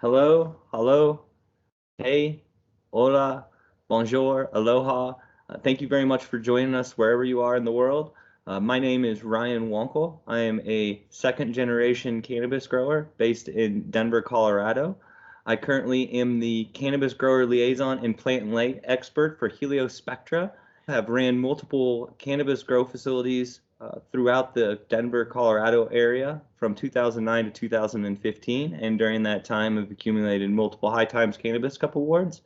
Hello, hello, hey, hola, bonjour, aloha. Thank you very much for joining us wherever you are in the world. My name is Ryan Wankle. I am a second generation cannabis grower based in Denver, Colorado. I currently am the cannabis grower liaison and plant and light expert for Heliospectra. I have ran multiple cannabis grow facilities throughout the Denver, Colorado area from 2009 to 2015, and during that time I've accumulated multiple High Times Cannabis Cup awards.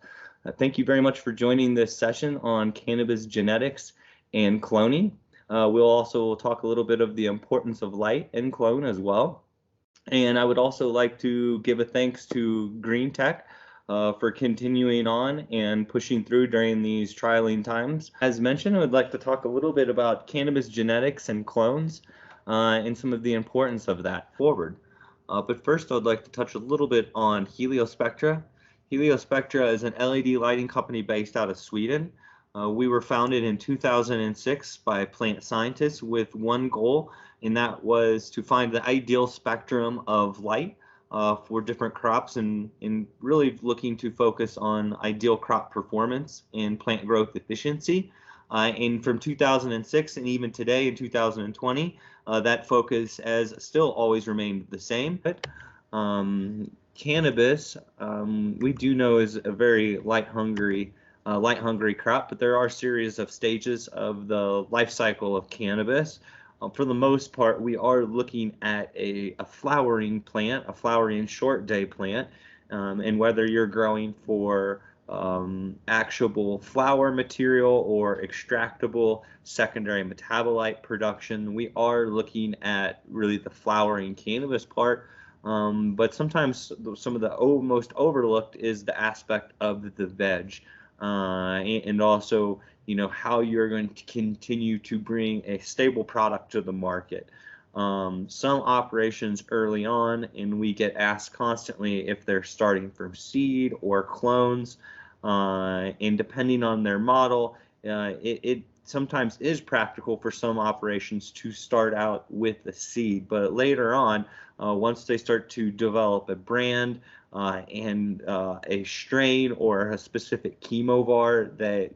Thank you very much for joining this session on cannabis genetics and cloning. We'll also talk a little bit of the importance of light and clone as well. And I would also like to give a thanks to Greentech for continuing on and pushing through during these trialing times. As mentioned, I would like to talk a little bit about cannabis genetics and clones and some of the importance of that forward. But first, I'd like to touch a little bit on Heliospectra. Heliospectra is an LED lighting company based out of Sweden. We were founded in 2006 by plant scientists with one goal, and that was to find the ideal spectrum of light for different crops and really looking to focus on ideal crop performance and plant growth efficiency. And from 2006 and even today in 2020, that focus has still always remained the same. Cannabis, we do know is a very light hungry crop, but there are a series of stages of the life cycle of cannabis. For the most part, we are looking at a flowering plant, a flowering short day plant, and whether you're growing for actionable flower material or extractable secondary metabolite production, we are looking at really the flowering cannabis part. But sometimes some of the most overlooked is the aspect of the veg, and also how you're going to continue to bring a stable product to the market. Some operations early on, and we get asked constantly if they're starting from seed or clones, and depending on their model, it sometimes is practical for some operations to start out with the seed, but later on, once they start to develop a brand and a strain or a specific chemovar that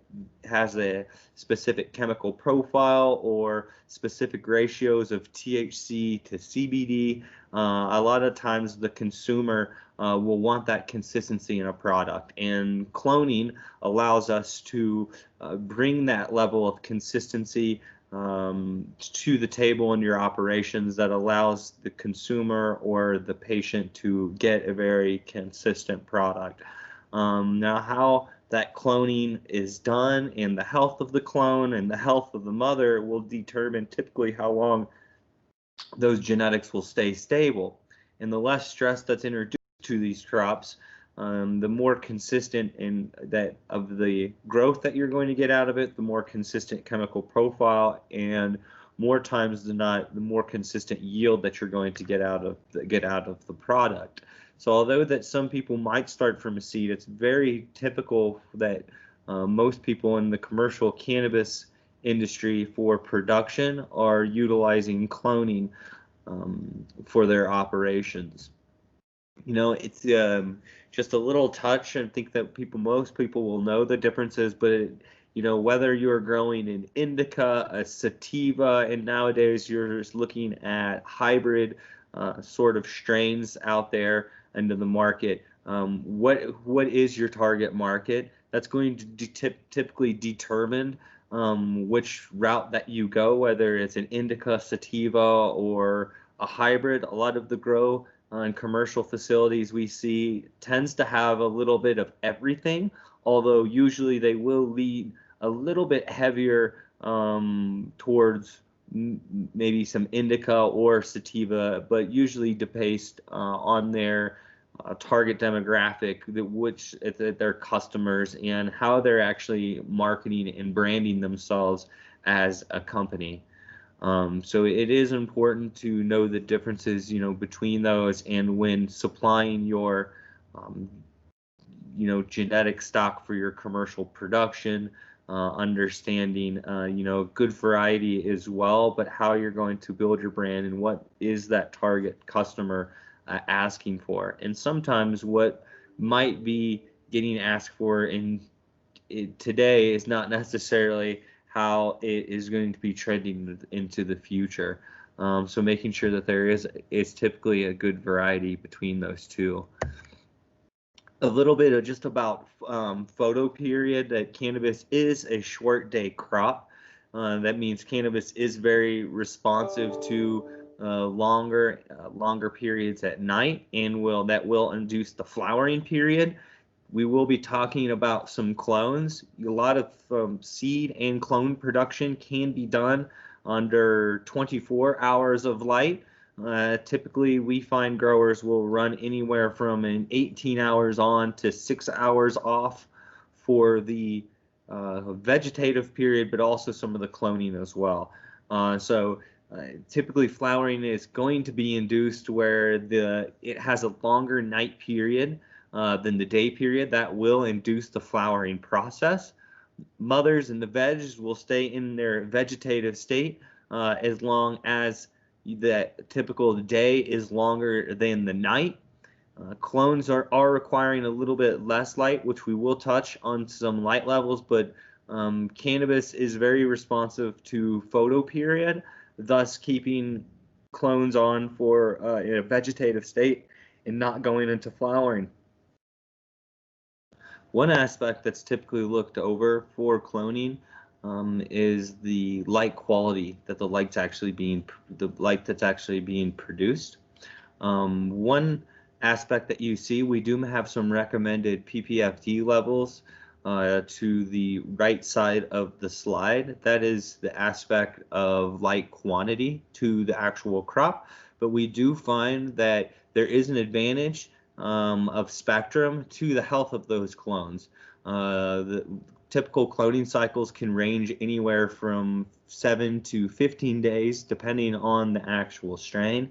has a specific chemical profile or specific ratios of THC to CBD, a lot of times the consumer will want that consistency in a product, and cloning allows us to bring that level of consistency to the table in your operations that allows the consumer or the patient to get a very consistent product. Now, how that cloning is done and the health of the clone and the health of the mother will determine typically how long those genetics will stay stable. And the less stress that's introduced to these crops, the more consistent in that of the growth that you're going to get out of it, the more consistent chemical profile, and more times than not, the more consistent yield that you're going to get out of the product. So although that some people might start from a seed, it's very typical that most people in the commercial cannabis industry for production are utilizing cloning for their operations. It's just a little touch, and I think that most people will know the differences, but whether you're growing an indica, a sativa, and nowadays you're just looking at hybrid sort of strains out there into the market. What is your target market? That's going to typically determine which route that you go, whether it's an indica, sativa, or a hybrid. A lot of the grow on commercial facilities we see tends to have a little bit of everything, although usually they will lead a little bit heavier towards maybe some indica or sativa, but usually based on their target demographic, which their customers, and how they're actually marketing and branding themselves as a company. So it is important to know the differences, between those, and when supplying your, genetic stock for your commercial production, understanding, good variety as well, but how you're going to build your brand and what is that target customer asking for. And sometimes what might be getting asked for today is not necessarily how it is going to be trending into the future. So making sure that there is typically a good variety between those two. A little bit of just about photo period, that cannabis is a short day crop. That means cannabis is very responsive to longer periods at night, and that will induce the flowering period. We will be talking about some clones. A lot of seed and clone production can be done under 24 hours of light. Typically, we find growers will run anywhere from an 18 hours on to 6 hours off for the vegetative period, but also some of the cloning as well. Typically flowering is going to be induced where it has a longer night period than the day period. That will induce the flowering process. Mothers and the vegs will stay in their vegetative state as long as the typical day is longer than the night. Clones are requiring a little bit less light, which we will touch on some light levels, but cannabis is very responsive to photo period, thus keeping clones on for in a vegetative state and not going into flowering. One aspect that's typically looked over for cloning is the light quality that the light that's actually being produced. One aspect that you see, we do have some recommended PPFD levels to the right side of the slide. That is the aspect of light quantity to the actual crop, but we do find that there is an advantage of spectrum to the health of those clones. The typical cloning cycles can range anywhere from 7 to 15 days, depending on the actual strain.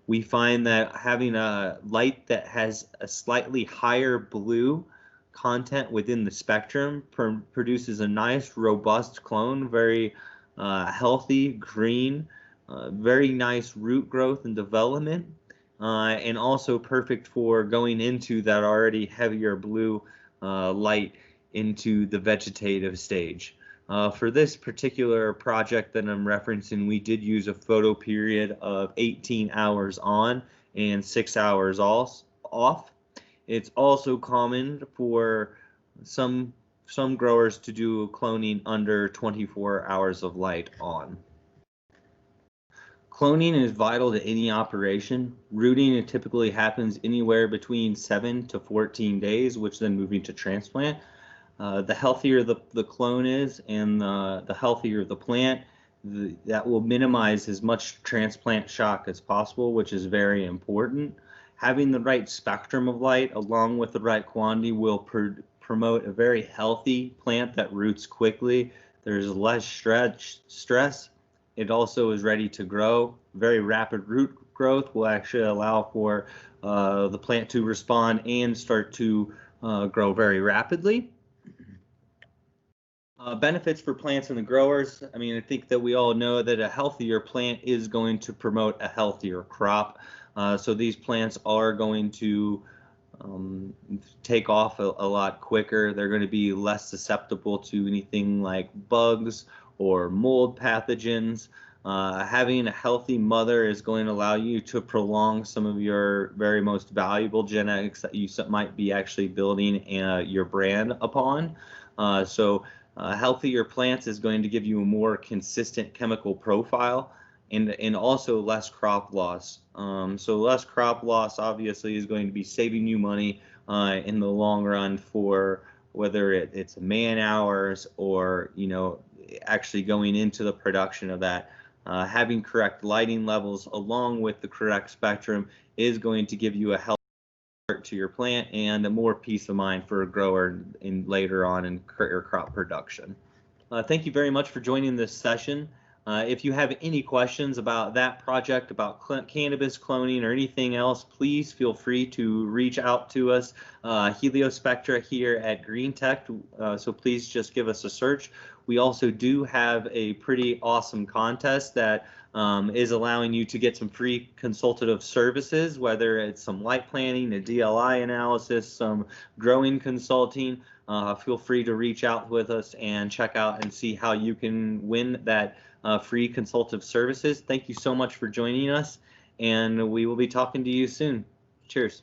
We find that having a light that has a slightly higher blue content within the spectrum produces a nice, robust clone, very healthy, green, very nice root growth and development. And also perfect for going into that already heavier blue light into the vegetative stage. For this particular project that I'm referencing, we did use a photo period of 18 hours on and 6 hours off. It's also common for some growers to do cloning under 24 hours of light on. Cloning is vital to any operation. Rooting typically happens anywhere between 7 to 14 days, which then moving to transplant. The healthier the clone is and the healthier the plant, that will minimize as much transplant shock as possible, which is very important. Having the right spectrum of light along with the right quantity will promote a very healthy plant that roots quickly. There's less stress. It also is ready to grow. Very rapid root growth will actually allow for the plant to respond and start to grow very rapidly. Benefits for plants and the growers. I mean, I think that we all know that a healthier plant is going to promote a healthier crop. So these plants are going to take off a lot quicker. They're going to be less susceptible to anything like bugs or mold pathogens. Having a healthy mother is going to allow you to prolong some of your very most valuable genetics that you might be actually building your brand upon. Healthier plants is going to give you a more consistent chemical profile and also less crop loss. So less crop loss obviously is going to be saving you money in the long run for whether it's man hours or actually going into the production of that. Having correct lighting levels along with the correct spectrum is going to give you a healthy start to your plant and a more peace of mind for a grower later on in crop production. Thank you very much for joining this session. If you have any questions about that project, about cannabis cloning or anything else, please feel free to reach out to us, Heliospectra here at Greentech. So please just give us a search, We also do have a pretty awesome contest that is allowing you to get some free consultative services, whether it's some light planning, a DLI analysis, some growing consulting. Feel free to reach out with us and check out and see how you can win that free consultative services. Thank you so much for joining us, and we will be talking to you soon. Cheers.